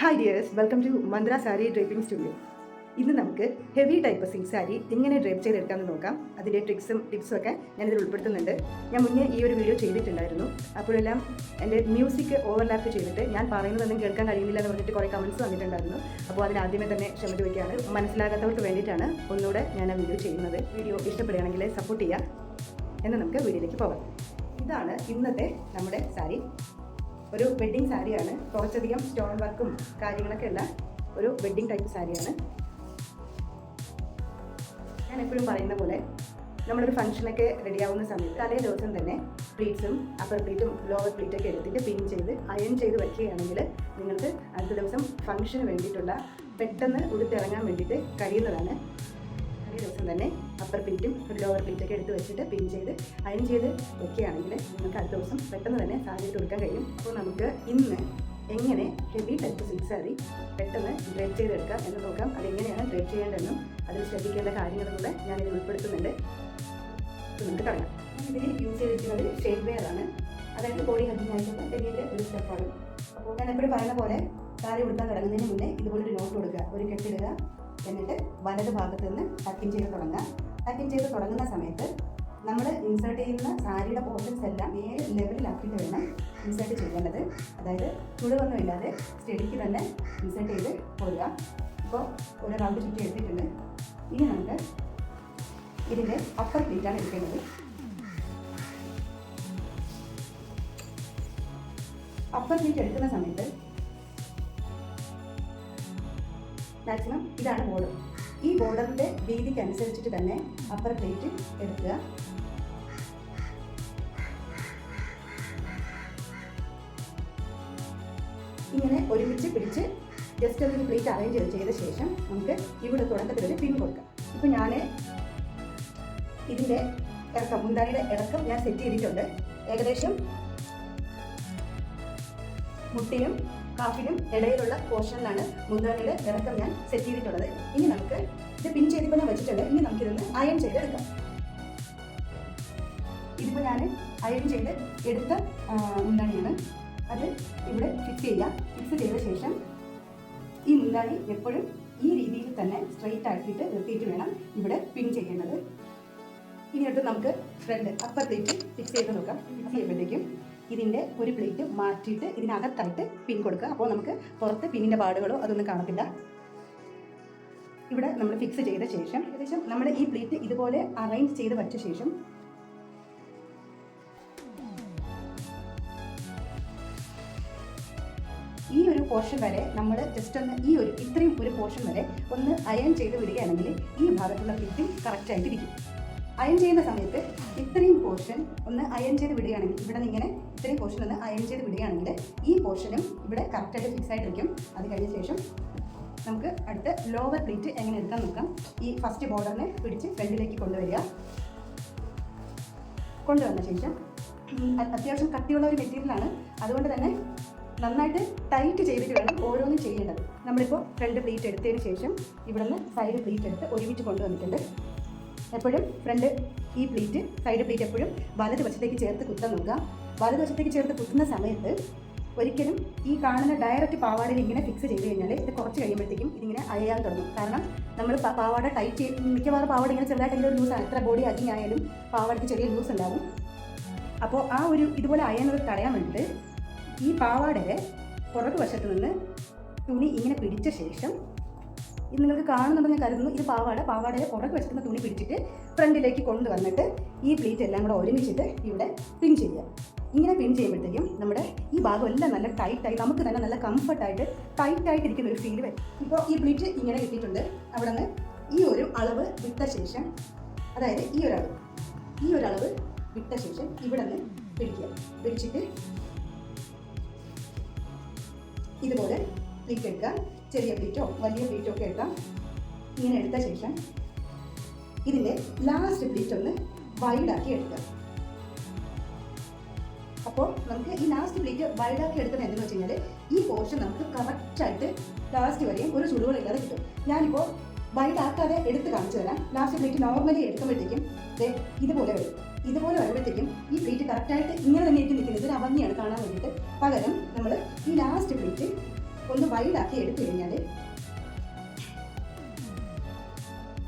Hi dears, welcome to Mantra sari draping studio. ഇന്ന് നമുക്ക് heavy type silk sari എങ്ങനെ ഡ്രേപ്പ് ചെയ്തെടുക്കാമെന്ന് നോക്കാം. അതിൻ്റെ ട്രിക്സും ടിപ്സും ഒക്കെ ഞാനിതിൽ ഉൾപ്പെടുത്തുന്നുണ്ട്. ഞാൻ മുന്നേ ഈ ഒരു വീഡിയോ ചെയ്തിട്ടുണ്ടായിരുന്നു. അപ്പോഴെല്ലാം എൻ്റെ മ്യൂസിക് ഓവർലാപ്പ് ചെയ്തിട്ട് ഞാൻ പറയുന്നതൊന്നും കേൾക്കാൻ കഴിയുന്നില്ല എന്ന് പറഞ്ഞിട്ട് കുറേ കമൻറ്റ്സ് വന്നിട്ടുണ്ടായിരുന്നു. അപ്പോൾ അതിനാദ്യമേ തന്നെ ക്ഷമ ചോദിക്കുകയാണ്. മനസ്സിലാകാത്തവർക്ക് വേണ്ടിയിട്ടാണ് ഒന്നുകൂടെ ഞാൻ ആ വീഡിയോ ചെയ്യുന്നത്. വീഡിയോ ഇഷ്ടപ്പെടുകയാണെങ്കിൽ സപ്പോർട്ട് ചെയ്യുക. എന്നാൽ നമുക്ക് വീഡിയോയിലേക്ക് പോകാം. ഇതാണ് ഇന്നത്തെ നമ്മുടെ സാരി. ഒരു വെഡ്ഡിങ് സാരിയാണ്. കുറച്ചധികം സ്റ്റോൺ വർക്കും കാര്യങ്ങളൊക്കെ ഉള്ള ഒരു വെഡ്ഡിങ് ടൈപ്പ് സാരിയാണ്. ഞാൻ എപ്പോഴും പറയുന്ന പോലെ നമ്മളൊരു ഫംഗ്ഷനൊക്കെ റെഡിയാവുന്ന സമയത്ത് തലേ ദിവസം തന്നെ പ്ലീറ്റ്സും അപ്പർ പ്ലീറ്റും ലോവർ പ്ലീറ്റൊക്കെ എടുത്തിട്ട് പിൻ ചെയ്ത് അയൺ ചെയ്ത് വയ്ക്കുകയാണെങ്കിൽ നിങ്ങൾക്ക് അടുത്ത ദിവസം ഫംഗ്ഷന് വേണ്ടിയിട്ടുള്ള പെട്ടെന്ന് ഉടുത്തിറങ്ങാൻ വേണ്ടിയിട്ട് കഴിയുന്നതാണ്. തലേ ദിവസം തന്നെ അപ്പർ പ്ലീറ്റും ഒരു ലോവർ പ്ലീറ്റൊക്കെ എടുത്ത് വെച്ചിട്ട് പിൻ ചെയ്ത് അയൺ ചെയ്ത് വെക്കുകയാണെങ്കിൽ നിങ്ങൾക്ക് അടുത്ത ദിവസം പെട്ടെന്ന് തന്നെ സാരി ഇട്ട് കൊടുക്കാൻ കഴിയും. അപ്പോൾ നമുക്ക് ഇന്ന് എങ്ങനെ ഹെവി ടൈപ്പ് സിൽക്ക് സാരി പെട്ടെന്ന് ഡ്രേപ്പ് ചെയ്തെടുക്കാം എന്ന് നോക്കാം. അതെങ്ങനെയാണ് ഡ്രേപ്പ് ചെയ്യേണ്ടതെന്നും അതിൽ ശ്രദ്ധിക്കേണ്ട കാര്യങ്ങളും ഞാനിത് ഉൾപ്പെടുത്തുന്നുണ്ട്. നമുക്ക് തുടങ്ങാം. ഇതിൽ യൂസ് ചെയ്തിരിക്കുന്നത് ഷേപ്പ് വെയർ ആണ്. അതായത് ബോഡി ഹഗ്ഗിങ് ആയിട്ടുള്ള വലിയ ഒരു സ്റ്റെപ്പാണ്. അപ്പോൾ ഞാൻ എപ്പോഴും പറയുന്ന പോലെ സാരി ഉടുക്കാൻ തുടങ്ങുന്നതിന് മുന്നേ ഇതുപോലൊരു നോട്ട് കൊടുക്കുക, ഒരു കെട്ടിടുക. എന്നിട്ട് വലത് ഭാഗത്ത് നിന്ന് ടക്കിങ് ചെയ്ത് തുടങ്ങുക. ടക്കിങ് ചെയ്ത് തുടങ്ങുന്ന സമയത്ത് നമ്മൾ ഇൻസേർട്ട് ചെയ്യുന്ന സാരിയുടെ പോർഷൻസ് എല്ലാം നേരെ ലെവലിലാക്കിയിട്ട് വേണം ഇൻസേർട്ട് ചെയ്യേണ്ടത്. അതായത് ചുളിവൊന്നുമില്ലാതെ സ്റ്റഡിക്ക് തന്നെ ഇൻസേർട്ട് ചെയ്ത് പോരുക. ഇപ്പോൾ ഒരു റൗണ്ട് ചുറ്റി എടുത്തിട്ടുണ്ട്. ഇനി നമുക്ക് ഇതിൻ്റെ അപ്പർ പ്ലീറ്റാണ് എടുക്കേണ്ടത്. അപ്പർ പ്ലീറ്റ് എടുക്കുന്ന സമയത്ത് മാക്സിമം ഇതാണ് ബോർഡർ. ഈ ബോർഡറിൻ്റെ വീതിക്ക് അനുസരിച്ചിട്ട് തന്നെ അപ്പർ പ്ലേറ്റ് എടുക്കുക. ഇങ്ങനെ ഒരുമിച്ച് പിടിച്ച് ജസ്റ്റ് ഒരു പ്ലേറ്റ് അറേഞ്ച് ചെയ്ത ശേഷം നമുക്ക് ഇവിടെ തുടക്കത്തിലൊരു പിൻ കൊടുക്കാം. ഇപ്പോൾ ഞാൻ ഇതിൻ്റെ ഇറക്കം, മുന്താണിയുടെ ഇറക്കം ഞാൻ സെറ്റ് ചെയ്തിട്ടുണ്ട്. ഏകദേശം മുട്ടിനും കാഫിനും ഇടയിലുള്ള പോർഷനിലാണ് മുന്താണിയുടെ ഇറക്കം ഞാൻ സെറ്റ് ചെയ്തിട്ടുള്ളത്. ഇനി നമുക്ക് ഇത് പിൻ ചെയ്തിപ്പോൾ ഞാൻ വെച്ചിട്ടുണ്ട്. ഇനി നമുക്കിതൊന്ന് അയൺ ചെയ്തെടുക്കാം. ഇതിപ്പോൾ ഞാൻ അയൺ ചെയ്ത് എടുത്ത മുന്താണിയാണ്. അത് ഇവിടെ ഫിക്സ് ചെയ്യുക. ഫിക്സ് ചെയ്ത ശേഷം ഈ മുന്താണി എപ്പോഴും ഈ രീതിയിൽ തന്നെ സ്ട്രെയിറ്റ് ആക്കിയിട്ട് നിർത്തിയിട്ട് വേണം ഇവിടെ പിൻ ചെയ്യേണ്ടത്. ഇനി അടുത്ത് നമുക്ക് ഫ്രണ്ട് അപ്പർ പ്ലേറ്റ് ഫിക്സ് ചെയ്ത് നോക്കാം. ഫിക്സ് ചെയ്യുമ്പോഴത്തേക്കും ഇതിൻ്റെ ഒരു പ്ലേറ്റ് മാറ്റിയിട്ട് ഇതിനകത്തായിട്ട് പിൻ കൊടുക്കുക. അപ്പോൾ നമുക്ക് പുറത്ത് പിന്നിൻ്റെ പാടുകളോ അതൊന്നും കാണത്തില്ല. ഇവിടെ നമ്മൾ ഫിക്സ് ചെയ്ത ശേഷം ഏകദേശം നമ്മുടെ ഈ പ്ലേറ്റ് ഇതുപോലെ അറേഞ്ച് ചെയ്ത് വച്ച ശേഷം ഈ ഒരു പോർഷൻ വരെ നമ്മൾ ജസ്റ്റ് ഒന്ന് ഇത്രയും ഒരു പോർഷൻ വരെ ഒന്ന് അയൺ ചെയ്ത് വിടുകയാണെങ്കിൽ ഈ ഭാഗത്തുള്ള പ്ലേറ്റും കറക്റ്റായിട്ട് ഇരിക്കും. അയൺ ചെയ്യുന്ന സമയത്ത് ഇത്രയും പോർഷൻ ഒന്ന് അയൺ ചെയ്ത് വിടുകയാണെങ്കിൽ ഇവിടെ നിന്ന് ഇങ്ങനെ ഇത്രയും പോർഷൻ ഒന്ന് അയൺ ചെയ്ത് വിടുകയാണെങ്കിൽ ഈ പോർഷനും ഇവിടെ കറക്റ്റായിട്ട് ഫിക്സ് ആയിട്ടിരിക്കും. അത് കഴിഞ്ഞ ശേഷം നമുക്ക് അടുത്ത ലോവർ പ്ലേറ്റ് എങ്ങനെ എടുക്കാൻ നോക്കാം. ഈ ഫസ്റ്റ് ബോർഡറിനെ പിടിച്ച് ഫ്രണ്ടിലേക്ക് കൊണ്ടുവരിക. കൊണ്ടുവന്ന ശേഷം അത്യാവശ്യം കട്ടിയുള്ള ഒരു മെറ്റീരിയലാണ്. അതുകൊണ്ട് തന്നെ നന്നായിട്ട് ടൈറ്റ് ചെയ്തിട്ട് വേണം ഓരോന്നും ചെയ്യേണ്ടത്. നമ്മളിപ്പോൾ ഫ്രണ്ട് പ്ലേറ്റ് എടുത്തതിന് ശേഷം ഇവിടെ നിന്ന് സൈഡ് പ്ലേറ്റ് എടുത്ത് ഒരുമിച്ച് കൊണ്ടുവന്നിട്ടുണ്ട്. എപ്പോഴും ഫ്രണ്ട് ഈ പ്ലേറ്റ് സൈഡ് പ്ലേറ്റ് എപ്പോഴും വലതുവശത്തേക്ക് ചേർത്ത് കുത്താൻ നോക്കുക. വലതുവശത്തേക്ക് ചേർത്ത് കുത്തുന്ന സമയത്ത് ഒരിക്കലും ഈ കാണുന്ന ഡയറക്റ്റ് പാവാടയിൽ ഇങ്ങനെ ഫിക്സ് ചെയ്ത് കഴിഞ്ഞാൽ ഇത് കുറച്ച് കഴിയുമ്പോഴത്തേക്കും ഇതിങ്ങനെ അയയാൻ തുടങ്ങും. കാരണം നമ്മൾ പാവാട ടൈറ്റ് ചെയ്ത് മിക്കവാറും പാവാട ഇങ്ങനെ ചെറുതായിട്ട് ഒരു ലൂസാണ്. എത്ര ബോഡി അജിങ് ആയാലും പാവാടയ്ക്ക് ചെറിയ ലൂസ് ഉണ്ടാവും. അപ്പോൾ ആ ഒരു ഇതുപോലെ അയയുന്നത് തടയാൻ വേണ്ടിയിട്ട് ഈ പാവാടയുടെ പുറകു വശത്ത് നിന്ന് തുണി ഇങ്ങനെ പിടിച്ച ശേഷം ഇത് നിങ്ങൾക്ക് കാണുന്നുണ്ടെന്ന് ഞാൻ കരുതുന്നു. ഇത് പാവാടയുടെ പുറകു വശത്തുനിന്ന് തുണി പിടിച്ചിട്ട് ഫ്രണ്ടിലേക്ക് കൊണ്ടുവന്നിട്ട് ഈ പ്ലീറ്റ് എല്ലാം കൂടെ ഒരുമിച്ചിട്ട് ഇവിടെ പിൻ ചെയ്യുക. ഇങ്ങനെ പിൻ ചെയ്യുമ്പോഴത്തേക്കും നമ്മുടെ ഈ ഭാഗം എല്ലാം നല്ല ടൈറ്റായി നമുക്ക് തന്നെ നല്ല കംഫർട്ടായിട്ട് ടൈറ്റായിട്ടിരിക്കുന്ന ഒരു ഫീൽ വരും. ഇപ്പോൾ ഈ പ്ലീറ്റ് ഇങ്ങനെ കിട്ടിയിട്ടുണ്ട്. അവിടെ നിന്ന് ഈ ഒരു അളവ് വിട്ട ശേഷം, അതായത് ഈ ഒരു അളവ് വിട്ട ശേഷം ഇവിടെ നിന്ന് പിടിക്കുക. പിടിച്ചിട്ട് ഇതുപോലെ പ്ലീറ്റ് എടുക്കുക. ചെറിയ പ്ലീറ്റോ വലിയ പ്ലീറ്റോ ഒക്കെ എടുക്കാം. ഇങ്ങനെ എടുത്ത ശേഷം ഇതിൻ്റെ ലാസ്റ്റ് പ്ലീറ്റ് ഒന്ന് വൈഡാക്കി എടുക്കുക. അപ്പോൾ നമുക്ക് ഈ ലാസ്റ്റ് പ്ലീറ്റ് വൈഡാക്കി എടുക്കുന്നത് എന്തെന്ന് വെച്ച് കഴിഞ്ഞാൽ ഈ പോർഷൻ നമുക്ക് കറക്റ്റായിട്ട് ലാസ്റ്റ് വരെയും ഒരു ചുളിവുകളില്ലാതെ കിട്ടും. ഞാനിപ്പോൾ വൈഡാക്കാതെ എടുത്ത് കാണിച്ചു തരാം. ലാസ്റ്റ് പ്ലീറ്റ് നോർമലി എടുക്കുമ്പോഴത്തേക്കും ഇതുപോലെ വരും. ഇതുപോലെ വരുമ്പോഴത്തേക്കും ഈ പ്ലീറ്റ് കറക്റ്റായിട്ട് ഇങ്ങനെ തന്നെ നിൽക്കുന്നത് ഒരു ഭംഗിയാണ് കാണാൻ വേണ്ടിയിട്ട്. പകരം നമ്മൾ ഈ ലാസ്റ്റ് പ്ലീറ്റ് ഒന്ന് വൈഡാക്കി എടുത്തു കഴിഞ്ഞാൽ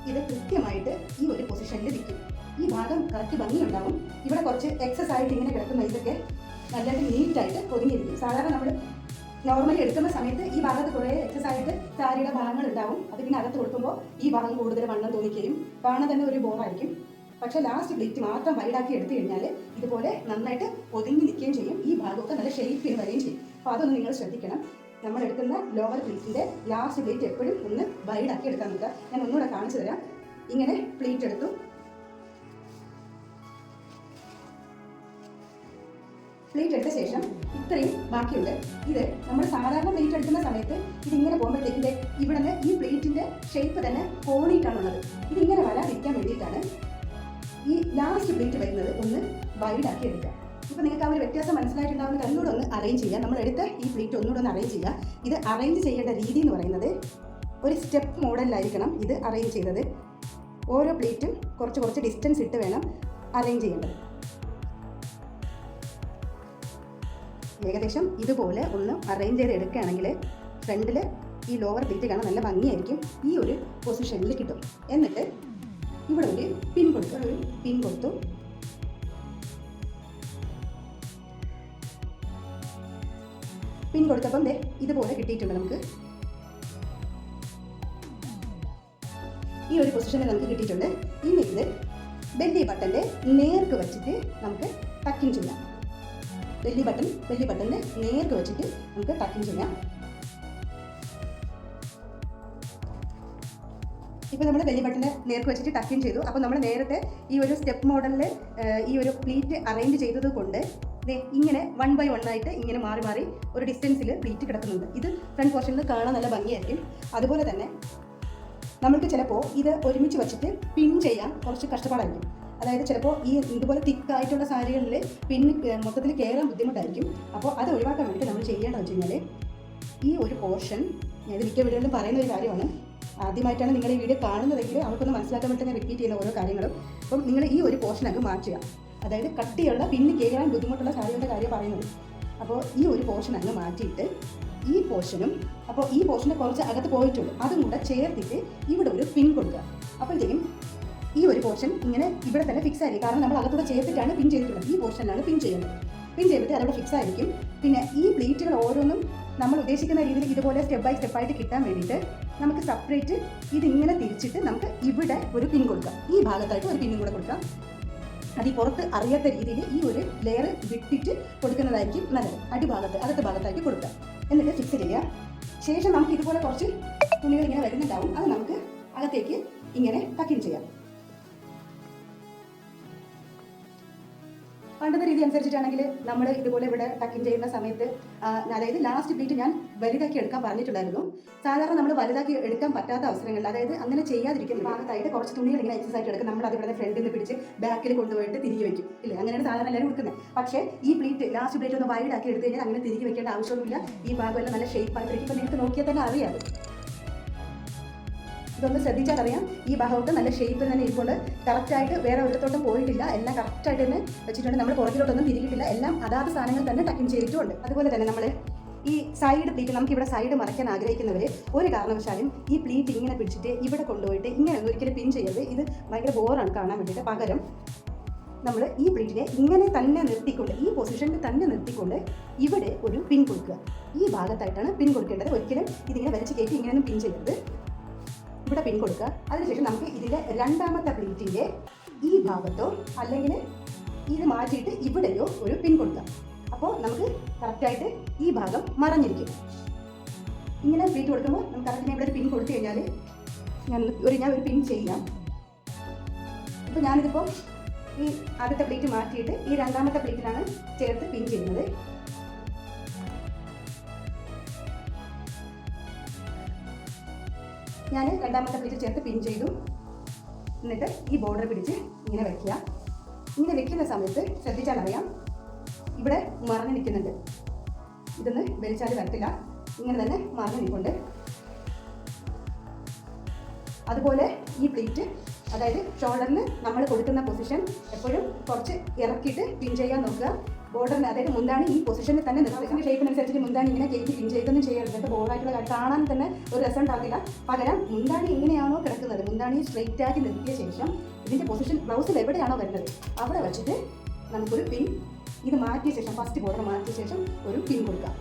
ഇത് കൃത്യമായിട്ട് ഈ ഒരു പൊസിഷനിൽ നിൽക്കും. ഈ ഭാഗം കറക്റ്റ് ഭംഗിയുണ്ടാവും. ഇവിടെ കുറച്ച് എക്സസ് ആയിട്ട് ഇങ്ങനെ കിടക്കുന്ന ഇതൊക്കെ നല്ലതായിട്ട് നീറ്റായിട്ട് ഒതുങ്ങിയിരിക്കും. സാധാരണ നമ്മൾ നോർമലി എടുക്കുന്ന സമയത്ത് ഈ ഭാഗത്ത് കുറേ എക്സസ് ആയിട്ട് സാരിയുടെ ഭാഗങ്ങൾ ഉണ്ടാവും. അത് പിന്നെ അകത്ത് കൊടുക്കുമ്പോൾ ഈ ഭാഗം കൂടുതൽ വണ്ണം തോന്നിക്കുകയും കാണാൻ തന്നെ ഒരു ബോറായിരിക്കും. പക്ഷേ ലാസ്റ്റ് പ്ലേറ്റ് മാത്രം വൈഡാക്കി എടുത്തു കഴിഞ്ഞാൽ ഇതുപോലെ നന്നായിട്ട് ഒതുങ്ങി നിൽക്കുകയും ചെയ്യും. ഈ ഭാഗമൊക്കെ നല്ല ഷേപ്പിൽ വരികയും ചെയ്യും. അപ്പോൾ അതൊന്ന് നിങ്ങൾ ശ്രദ്ധിക്കണം. നമ്മൾ എടുക്കുന്ന ലോവർ പ്ലേറ്റിൻ്റെ ലാസ്റ്റ് പ്ലേറ്റ് എപ്പോഴും ഒന്ന് വൈഡാക്കി എടുക്കാൻ നോക്കുക. ഞാൻ ഒന്നുകൂടെ കാണിച്ചു തരാം. ഇങ്ങനെ പ്ലേറ്റ് എടുത്തു, പ്ലേറ്റ് എടുത്ത ശേഷം ഇത്രയും ബാക്കിയുണ്ട്. ഇത് നമ്മൾ സാധാരണ പ്ലേറ്റ് എടുക്കുന്ന സമയത്ത് ഇതിങ്ങനെ പോകുമ്പോഴത്തേക്കിൻ്റെ ഇവിടെ നിന്ന് ഈ പ്ലേറ്റിൻ്റെ ഷേപ്പ് തന്നെ കോണിയിട്ടാണുള്ളത്. ഇതിങ്ങനെ വരാതിരിക്കാൻ വേണ്ടിയിട്ടാണ് ഈ ലാസ്റ്റ് പ്ലേറ്റ് വരുന്നത് ഒന്ന് വൈഡാക്കി എടുക്കുക. ഇപ്പോൾ നിങ്ങൾക്ക് ആ ഒരു വ്യത്യാസം മനസ്സിലായിട്ടുണ്ടാവുന്ന ഒന്നുകൂടെ ഒന്ന് അറേഞ്ച് ചെയ്യുക. നമ്മളെടുത്ത് ഈ പ്ലേറ്റ് ഒന്നുകൂടെ ഒന്ന് അറേഞ്ച് ചെയ്യുക. ഇത് അറേഞ്ച് ചെയ്യേണ്ട രീതി എന്ന് പറയുന്നത് ഒരു സ്റ്റെപ്പ് മോഡലിലായിരിക്കണം ഇത് അറേഞ്ച് ചെയ്തത്. ഓരോ പ്ലേറ്റും കുറച്ച് കുറച്ച് ഡിസ്റ്റൻസ് ഇട്ട് വേണം അറേഞ്ച് ചെയ്യേണ്ടത്. ഏകദേശം ഇതുപോലെ ഒന്ന് അറേഞ്ച് ചെയ്ത് എടുക്കുകയാണെങ്കിൽ ഫ്രണ്ടിൽ ഈ ലോവർ പ്ലേറ്റ് കാണാൻ നല്ല ഭംഗിയായിരിക്കും. ഈ ഒരു പൊസിഷനിൽ കിട്ടും. എന്നിട്ട് ഇവിടെ ഒരു പിൻ കൊടുക്കുക. ഒരു പിൻ കൊടുത്തു. പിൻ കൊടുത്തപ്പം ഇതുപോലെ കിട്ടിയിട്ടുണ്ട്. നമുക്ക് ഈ ഒരു പൊസിഷനിൽ നമുക്ക് കിട്ടിയിട്ടുണ്ട്. ഇനി ഇത് ബെല്ലി ബട്ടൻ്റെ നേർക്ക് വെച്ചിട്ട് നമുക്ക് ടക്കിങ് ചെയ്യാം. ബെല്ലി ബട്ടണിന് നേർക്ക് വെച്ചിട്ട് നമുക്ക് ടക്കിങ് ചെയ്യാം. ഇപ്പോൾ നമ്മൾ ബെല്ലി ബട്ടൻ്റെ നേർക്ക് വെച്ചിട്ട് ടക്കിങ് ചെയ്തു. അപ്പോൾ നമ്മൾ നേരത്തെ ഈ ഒരു സ്റ്റെപ്പ് മോഡലിൽ ഈ ഒരു പ്ലീറ്റ് അറേഞ്ച് ചെയ്തത് കൊണ്ട് ഇങ്ങനെ 1 by 1 ആയിട്ട് ഇങ്ങനെ മാറി മാറി ഒരു ഡിസ്റ്റൻസിൽ പ്ലീറ്റ് കിടക്കുന്നുണ്ട്. ഇത് ഫ്രണ്ട് പോർഷനിൽ കാണാൻ നല്ല ഭംഗിയായിരിക്കും. അതുപോലെ തന്നെ നമുക്ക് ചിലപ്പോൾ ഇത് ഒരുമിച്ച് വെച്ചിട്ട് പിൻ ചെയ്യാൻ കുറച്ച് കഷ്ടപ്പാടായിരിക്കും. അതായത് ചിലപ്പോൾ ഈ ഇതുപോലെ തിക്കായിട്ടുള്ള സാരികളിൽ പിന്നെ മൊത്തത്തിൽ കയറാൻ ബുദ്ധിമുട്ടായിരിക്കും. അപ്പോൾ അത് ഒഴിവാക്കാൻ വേണ്ടി നമ്മൾ ചെയ്യേണ്ടതെന്ന് വെച്ച് കഴിഞ്ഞാൽ ഈ ഒരു പോർഷൻ, ഇത് മിക്ക വീഡിയോയിലും പറയുന്ന ഒരു കാര്യമാണ്. ആദ്യമായിട്ടാണ് നിങ്ങൾ ഈ വീഡിയോ കാണുന്നതെങ്കിൽ അവർക്കൊന്ന് മനസ്സിലാക്കാൻ വേണ്ടി ഞാൻ റിപ്പീറ്റ് ചെയ്യുന്ന ഓരോ കാര്യങ്ങളും. അപ്പം നിങ്ങൾ ഈ ഒരു പോർഷനൊക്കെ മാറ്റുക. അതായത് കട്ടിയുള്ള പിന്നെ കയറാൻ ബുദ്ധിമുട്ടുള്ള സാരികളുടെ കാര്യം പറയുന്നത്. അപ്പോൾ ഈ ഒരു പോർഷൻ അങ്ങ് മാറ്റിയിട്ട് ഈ പോർഷനും, അപ്പോൾ ഈ പോർഷനെ കുറച്ച് അകത്ത് പോയിട്ടുണ്ട്, അതും കൂടെ ചേർത്തിട്ട് ഇവിടെ ഒരു പിൻ കൊടുക്കുക. അപ്പോഴത്തേക്കും ഈ ഒരു പോർഷൻ ഇങ്ങനെ ഇവിടെ തന്നെ ഫിക്സ് ആയിരിക്കും. കാരണം നമ്മൾ അകത്തൂടെ ചേർത്തിട്ടാണ് പിൻ ചെയ്തിട്ടുള്ളത്. ഈ പോർഷനിലാണ് പിൻ ചെയ്യുന്നത്. പിൻ ചെയ്തിട്ട് അതവിടെ ഫിക്സ് ആയിരിക്കും. പിന്നെ ഈ പ്ലേറ്റുകൾ ഓരോന്നും നമ്മൾ ഉദ്ദേശിക്കുന്ന രീതിയിൽ ഇതുപോലെ സ്റ്റെപ്പ് ബൈ സ്റ്റെപ്പായിട്ട് കിട്ടാൻ വേണ്ടിയിട്ട് നമുക്ക് സെപ്പറേറ്റ് ഇതിങ്ങനെ തിരിച്ചിട്ട് നമുക്ക് ഇവിടെ ഒരു പിൻ കൊടുക്കാം. ഈ ഭാഗത്തായിട്ട് ഒരു പിന്നും കൂടെ കൊടുക്കാം. അത് ഈ പുറത്ത് അറിയാത്ത രീതിയിൽ ഈ ഒരു ലെയർ വിട്ടിട്ട് കൊടുക്കുന്നതായിരിക്കും നല്ലത്. അടിഭാഗത്ത് അകത്തെ ഭാഗത്തായിട്ട് കൊടുക്കുക. എന്നിട്ട് ഫിക്സ് ചെയ്യുക. ശേഷം നമുക്ക് ഇതുപോലെ കുറച്ച് തുണികൾ ഇങ്ങനെ വരുന്നുണ്ടാവും. അത് നമുക്ക് അകത്തേക്ക് ഇങ്ങനെ ടക്കിങ് ചെയ്യാം. പണ്ടത്തെ രീതി അനുസരിച്ചിട്ടാണെങ്കിൽ നമ്മൾ ഇതുപോലെ ഇവിടെ ടക്കിങ് ചെയ്യുന്ന സമയത്ത് അതായത് ലാസ്റ്റ് പ്ലീറ്റ് ഞാൻ വലുതാക്കി എടുക്കാൻ പറഞ്ഞിട്ടുണ്ടായിരുന്നു. സാധാരണ നമ്മൾ വലുതാക്കി എടുക്കാൻ പറ്റാത്ത അവസരങ്ങളിൽ, അതായത് അങ്ങനെ ചെയ്യാതിരിക്കുന്ന ഭാഗത്തായിട്ട് കുറച്ച് തുണികൾ ഇങ്ങനെ എക്സസൈസ് ആയിട്ട് എടുക്കും. നമ്മൾ അത് ഇവിടെ ഫ്രണ്ടിൽ നിന്ന് പിടിച്ച് ബാക്കിൽ കൊണ്ടുപോയിട്ട് തിരികെ വെക്കും. ഇല്ലേ, അങ്ങനെയാണ് സാധാരണ എല്ലാവരും കൊടുക്കുന്നത്. പക്ഷേ ഈ പ്ലീറ്റ് ലാസ്റ്റ് പ്ലീറ്റ് ഒന്ന് വൈഡാക്കി എടുത്തു കഴിഞ്ഞാൽ അങ്ങനെ തിരികെ വെക്കേണ്ട ആവശ്യമൊന്നുമില്ല. ഈ ഭാഗമെല്ലാം നല്ല ഷേപ്പായിട്ടിരിക്കും. ഇപ്പോൾ നിങ്ങൾക്ക് നോക്കിയാൽ തന്നെ അറിയാം. ഇതൊന്ന് ശ്രദ്ധിച്ചാൽ അറിയാം. ഈ ഭാഗത്ത് നല്ല ഷേപ്പിൽ തന്നെ ഇപ്പോൾ കറക്റ്റായിട്ട് വേറെ ഒരിടത്തോട്ടും പോയിട്ടില്ല. എല്ലാം കറക്റ്റായിട്ട് തന്നെ വെച്ചിട്ടുണ്ട്. നമ്മൾ പുറകിലോട്ടൊന്നും തിരികിട്ടില്ല. എല്ലാം അതാത് സാധനങ്ങൾ തന്നെ ടക്കിങ് ചെയ്തിട്ടുമുണ്ട്. അതുപോലെ തന്നെ നമ്മൾ ഈ സൈഡ് പ്ലീറ്റ്, നമുക്കിവിടെ സൈഡ് മറയ്ക്കാൻ ആഗ്രഹിക്കുന്നവർ ഒരു കാരണവശാലും ഈ പ്ലീറ്റ് ഇങ്ങനെ പിടിച്ചിട്ട് ഇവിടെ കൊണ്ടുപോയിട്ട് ഇങ്ങനെ ഒരിക്കലും പിൻ ചെയ്യരുത്. ഇത് ഭയങ്കര ബോറാണ് കാണാൻ വേണ്ടിയിട്ട്. പകരം നമ്മൾ ഈ പ്ലീറ്റിനെ ഇങ്ങനെ തന്നെ നിർത്തിക്കൊണ്ട്, ഈ പൊസിഷനിൽ തന്നെ നിർത്തിക്കൊണ്ട് ഇവിടെ ഒരു പിൻ കൊടുക്കുക. ഈ ഭാഗത്തായിട്ടാണ് പിൻ കൊടുക്കേണ്ടത്. ഒരിക്കലും ഇതിങ്ങനെ വലിച്ച് കയറ്റി ഇങ്ങനെയൊന്നും പിൻ ചെയ്യരുത്. ഇവിടെ പിൻ കൊടുക്കുക. അതിനുശേഷം നമുക്ക് ഇതിൻ്റെ രണ്ടാമത്തെ പ്ലീറ്റിൻ്റെ ഈ ഭാഗത്തോ അല്ലെങ്കിൽ ഇത് മാറ്റിയിട്ട് ഇവിടെയോ ഒരു പിൻ കൊടുക്കാം. അപ്പോൾ നമുക്ക് കറക്റ്റായിട്ട് ഈ ഭാഗം മറഞ്ഞിരിക്കും. ഇങ്ങനെ പ്ലീറ്റ് കൊടുക്കുമ്പോൾ നമുക്ക് കറക്റ്റിനെ ഇവിടെ ഒരു പിൻ കൊടുത്തു കഴിഞ്ഞാൽ ഞാൻ ഒരു പിൻ ചെയ്യാം. അപ്പോൾ ഞാനിതിപ്പോൾ ഈ ആദ്യത്തെ പ്ലീറ്റ് മാറ്റിയിട്ട് ഈ രണ്ടാമത്തെ പ്ലീറ്റിലാണ് ചേർത്ത് പിൻ ചെയ്യുന്നത്. ഞാൻ രണ്ടാമത്തെ പ്ലീറ്റ് ചേർത്ത് പിൻ ചെയ്തു. എന്നിട്ട് ഈ ബോർഡർ പിടിച്ച് ഇങ്ങനെ വെക്കുക. ഇങ്ങനെ വെക്കുന്ന സമയത്ത് ശ്രദ്ധിച്ചാൽ അറിയാം, ഇവിടെ മറഞ്ഞു നിൽക്കുന്നുണ്ട്. ഇതൊന്ന് വലിച്ചാൽ വരത്തില്ല. ഇങ്ങനെ തന്നെ മറഞ്ഞു നിൽക്കുന്നുണ്ട്. അതുപോലെ ഈ പ്ലീറ്റ്, അതായത് ഷോൾഡറിന് നമ്മൾ കൊടുക്കുന്ന പൊസിഷൻ എപ്പോഴും കുറച്ച് ഇറക്കിയിട്ട് പിൻ ചെയ്യാൻ നോക്കുക. ബോർഡറിന് അതായത് മുന്താണി ഈ പൊസിഷനിൽ തന്നെ നിർത്തുക. ഷേപ്പിനനുസരിച്ചിട്ട് മുന്താണി ഇങ്ങനെ കയറ്റി പിൻ ചെയ്തൊന്നും ചെയ്യരുത്. എന്നിട്ട് ബോറായിട്ടുള്ള കാര്യം കാണാൻ തന്നെ ഒരു രസം ഉണ്ടാകില്ല. പകരം മുന്താണി എങ്ങനെയാണോ കിടക്കുന്നത്, മുന്താണി സ്ട്രെയിറ്റ് ആക്കി നിർത്തിയ ശേഷം ഇതിൻ്റെ പൊസിഷൻ ബ്ലൗസിൽ എവിടെയാണോ വരുന്നത് അവിടെ വെച്ചിട്ട് നമുക്കൊരു പിൻ ഇത് മാറ്റിയ ശേഷം ഫസ്റ്റ് ബോർഡർ മാറ്റിയ ശേഷം ഒരു പിൻ കൊടുക്കാം.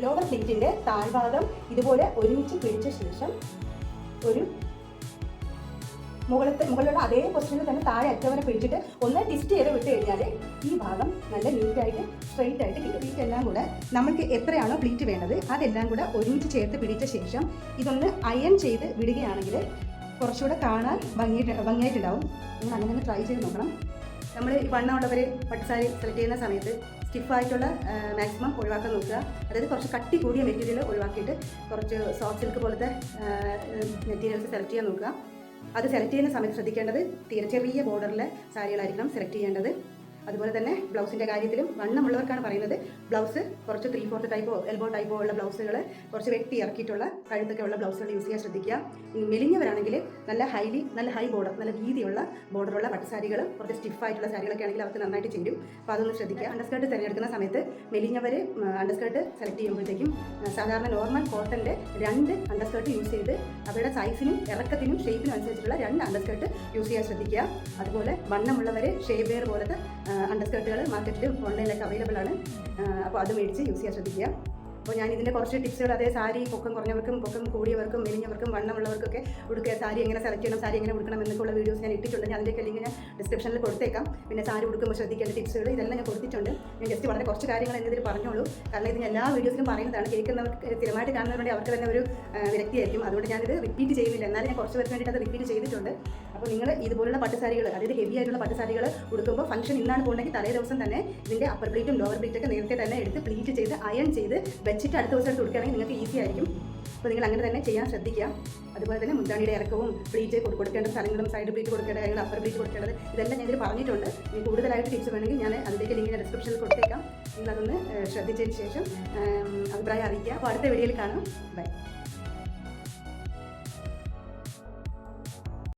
ലോവർ പ്ലീറ്റിൻ്റെ താഴ്ഭാഗം ഇതുപോലെ ഒരുമിച്ച് പിടിച്ച ശേഷം ഒരു മുകളിലുള്ള അതേ പൊസിഷനിൽ തന്നെ താഴെ അറ്റം വരെ പിടിച്ചിട്ട് ഒന്ന് ട്വിസ്റ്റ് ചെയ്ത് വിട്ട് കഴിഞ്ഞാൽ ഈ ഭാഗം നല്ല നീറ്റായിട്ട് സ്ട്രെയിറ്റ് ആയിട്ട് കിട്ടും. പ്ലീറ്റ് എല്ലാം കൂടെ നമുക്ക് എത്രയാണോ പ്ലീറ്റ് വേണ്ടത് അതെല്ലാം കൂടെ ഒരുമിച്ച് ചേർത്ത് പിടിച്ച ശേഷം ഇതൊന്ന് അയൺ ചെയ്ത് വിടുകയാണെങ്കിൽ കുറച്ചുകൂടെ കാണാൻ ഭംഗിയായിട്ടുണ്ടാവും. നിങ്ങൾ അങ്ങനെ ട്രൈ ചെയ്ത് നോക്കണം. നമ്മൾ ഈ വണ്ണമുള്ളവർ പട്ടുസാരി സെലക്ട് ചെയ്യുന്ന സമയത്ത് സ്റ്റിഫായിട്ടുള്ള മാക്സിമം ഒഴിവാക്കാൻ നോക്കുക. അതായത് കുറച്ച് കട്ടി കൂടിയ മെറ്റീരിയൽ ഒഴിവാക്കിയിട്ട് കുറച്ച് സോഫ്റ്റ് സിൽക്ക് പോലത്തെ മെറ്റീരിയൽസ് സെലക്ട് ചെയ്യാൻ നോക്കുക. അത് സെലക്ട് ചെയ്യുന്ന സമയത്ത് ശ്രദ്ധിക്കേണ്ടത് തീരെ ചെറിയ ബോർഡറിലെ സാരികളായിരിക്കണം സെലക്ട് ചെയ്യേണ്ടത്. അതുപോലെ തന്നെ ബ്ലൗസിൻ്റെ കാര്യത്തിലും വണ്ണമുള്ളവർക്കാണ് പറയുന്നത്. ബ്ലൗസ് കുറച്ച് 3/4 ടൈപ്പോ എൽബോ ടൈപ്പോ ഉള്ള ബ്ലൗസുകൾ, കുറച്ച് വെട്ടി ഇറക്കിയിട്ടുള്ള കഴുത്തൊക്കെ ഉള്ള ബ്ലൗസുകൾ യൂസ് ചെയ്യാൻ ശ്രദ്ധിക്കുക. മെലിഞ്ഞവരാണെങ്കിൽ നല്ല ഹൈ ബോർഡർ, നല്ല വീതിയുള്ള ബോർഡറുള്ള പട്ടുസാരികൾ, കുറച്ച് സ്റ്റിഫായിട്ടുള്ള സാരികളൊക്കെ ആണെങ്കിൽ അവർക്ക് നന്നായിട്ട് ചേരും. അപ്പോൾ അതൊന്ന് ശ്രദ്ധിക്കുക. അണ്ടർസ്കേർട്ട് തിരഞ്ഞെടുക്കുന്ന സമയത്ത് മെലിഞ്ഞവർ അണ്ടർസ്കേർട്ട് സെലക്ട് ചെയ്യുമ്പോഴത്തേക്കും സാധാരണ നോർമൽ കോട്ടൻ്റെ 2 അണ്ടർസ്കേർട്ട് യൂസ് ചെയ്ത് അവരുടെ സൈസിനും ഇറക്കത്തിനും ഷേപ്പിനും അനുസരിച്ചുള്ള 2 അണ്ടർസ്കേർട്ട് യൂസ് ചെയ്യാൻ ശ്രദ്ധിക്കുക. അതുപോലെ വണ്ണമുള്ളവർ ഷേപ്പ് വെയർ പോലത്തെ അണ്ടർസ്കേർട്ടുകൾ മാർക്കറ്റിലും ഓൺലൈനിലൊക്കെ അവൈലബിൾ ആണ്. അപ്പോൾ അത് മേടിച്ച് യൂസ് ചെയ്യാൻ ശ്രദ്ധിക്കുക. അപ്പോൾ ഞാൻ ഇതിൻ്റെ കുറച്ച് ടിപ്സുകൾ, അതേ സാരി പൊക്കം കുറഞ്ഞവർക്കും പൊക്കം കൂടിയവർക്കും മെലിഞ്ഞവർക്കും വണ്ണമുള്ളവർക്കൊക്കെ ഉടുക്കുക, സാരി എങ്ങനെ സെലക്ട് ചെയ്യണം, സാരി എങ്ങനെ ഉടുക്കണം എന്നൊക്കെയുള്ള വീഡിയോസ് ഞാൻ ഇട്ടിട്ടുണ്ട്. ഞാൻ അതിൻ്റെയൊക്കെ ലിങ്ക് ഞാൻ ഡിസ്ക്രിപ്ഷനിൽ കൊടുത്തേക്കാം. പിന്നെ സാരി ഉടുക്കുമ്പോൾ ശ്രദ്ധിക്കേണ്ട ടിപ്സുകൾ ഇതെല്ലാം ഞാൻ കൊടുത്തിട്ടുണ്ട്. ഞാൻ ജസ്റ്റ് വളരെ കുറച്ച് കാര്യങ്ങൾ എന്നതിൽ പറഞ്ഞോളൂ. കാരണം ഇത് എല്ലാ വീഡിയോസിലും പറയുന്നതാണ്. കേൾക്കുന്നവർക്ക് സ്ഥിരമായിട്ട് കാണുന്നവരുടെ അവർക്ക് തന്നെ ഒരു വിരക്തിയായിരിക്കും. അതുകൊണ്ട് ഞാനിത് റിപ്പീറ്റ് ചെയ്യുന്നില്ല. എന്നാലും ഞാൻ കുറച്ച് പേർക്ക് വേണ്ടിയിട്ട് അത് റിപ്പീറ്റ് ചെയ്തിട്ടുണ്ട്. അപ്പോൾ നിങ്ങൾ ഇതുപോലുള്ള പട്ടുസാരികൾ, അതായത് ഹെവി ആയിട്ടുള്ള പട്ടുസാരികൾ ഉടുക്കുമ്പോൾ ഫംഗ്ഷൻ ഇന്നാണ് പോകുന്നെങ്കിൽ തലേ ദിവസം തന്നെ ഇതിൻ്റെ അപ്പർ പ്ലീറ്റും ലോവർ പ്ലീറ്റൊക്കെ നേരത്തെ തന്നെ എടുത്ത് പ്ലീറ്റ് ചെയ്ത് അയൺ ചെയ്ത് വെച്ചിട്ട് അടുത്ത ദിവസം എടുത്ത് കൊടുക്കുകയാണെങ്കിൽ നിങ്ങൾക്ക് ഈസി ആയിരിക്കും. അപ്പോൾ നിങ്ങൾ അങ്ങനെ തന്നെ ചെയ്യാൻ ശ്രദ്ധിക്കുക. അതുപോലെ തന്നെ മുന്താണിയുടെ ഇറക്കവും പ്ലീറ്റ് കൊടുക്കേണ്ട സ്ഥലങ്ങളും സൈഡ് പ്ലീറ്റ് കൊടുക്കേണ്ട കാര്യങ്ങൾ, അപ്പർ പ്ലീറ്റ് കൊടുക്കേണ്ടത് ഇതെല്ലാം ഞാൻ ഇതിൽ പറഞ്ഞിട്ടുണ്ട്. ഇനി കൂടുതലായിട്ട് ടിപ്സ് വേണമെങ്കിൽ ഞാൻ അതിലേക്ക് ലിങ്ക് ഡിസ്ക്രിപ്ഷനിൽ കൊടുത്തേക്കാം. നിങ്ങളതൊന്ന് ശ്രദ്ധിച്ചതിന് ശേഷം അഭിപ്രായം അറിയിക്കുക. അപ്പോൾ അടുത്ത വീഡിയോയിൽ കാണാം. ബൈ.